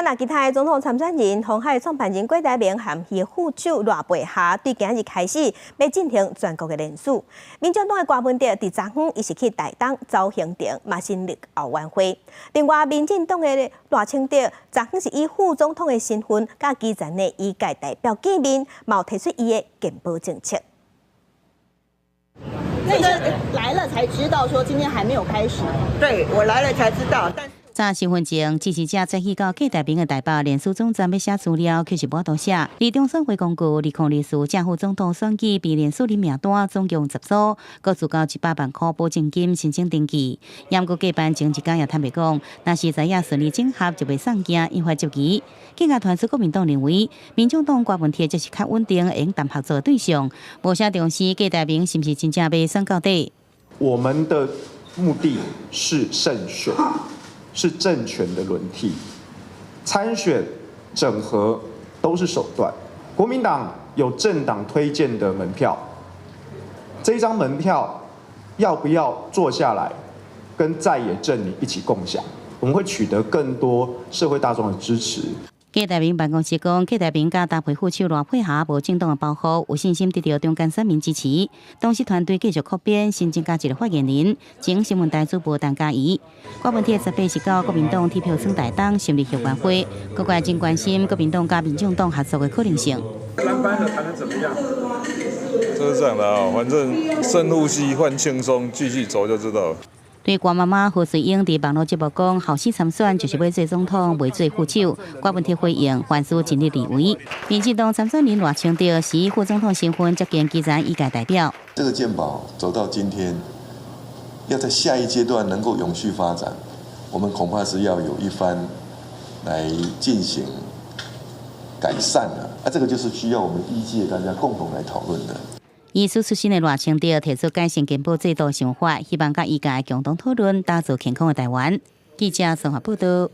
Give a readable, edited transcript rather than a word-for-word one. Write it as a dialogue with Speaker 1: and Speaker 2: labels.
Speaker 1: 那其他的总统参选人，鸿海创办人郭台铭和其副手赖培霞，对今日开始要进行全国的联署。民进党的郭文哲伫昨昏伊是去台东走行程，嘛成立后援会。另外，民进党的赖清德昨昏是以副总统的身份，甲基层的医界代表见面，嘛有提出伊的健保政策。
Speaker 2: 那个来了才知道说今天还没有开始。
Speaker 3: 对，我来了才知道，但。
Speaker 4: 早10分前，支持者再去到郭台铭的台北联署总站要写资料，却是无多写。李中选会公告，2024正副总统选举被联署人名单总共10组，各自交100万块保证金申请登记。不过假办前一天也坦白讲，若是知影顺利整合，就袂送件，引发质疑。更加传出国民党认为，民众党郭文哲就是较稳定，会用谈合作对象，无啥重视郭台铭是不是真正要选到底。
Speaker 5: 我们的目的是胜选。是政权的轮替，参选、整合都是手段。国民党有政党推荐的门票，这一张门票要不要坐下来跟在野阵营一起共享？我们会取得更多社会大众的支持。
Speaker 4: 郭台铭办公室讲，郭台铭甲搭配副手赖佩霞无正当的包袱，有信心得到中间选民支持。同时，团队继续扩编，新增加一个发言人，请新闻台主播陈嘉怡。郭文哲18是到国民党提票选台东成立后援会，各界真关心国民党甲民众党合作的可能性。
Speaker 6: 蓝白合谈得怎么样？就是这样的啊，反正深呼吸，换轻松，继续走就知道了。
Speaker 4: 对郭妈妈何水英伫网络节目讲，后续参选就是要做总统，未做副手。郭文哲回应，凡事尽力而为。民进党参选人赖清德是以副总统身份接见基层医界代表。
Speaker 7: 这个健保走到今天，要在下一阶段能够永续发展，我们恐怕是要有一番来进行改善了。这个就是需要我们医界大家共同来讨论的。
Speaker 4: 医师出身的赖清德提出改善健保制度想法，希望甲医界共同讨论，打造健康的台湾。记者综合报道。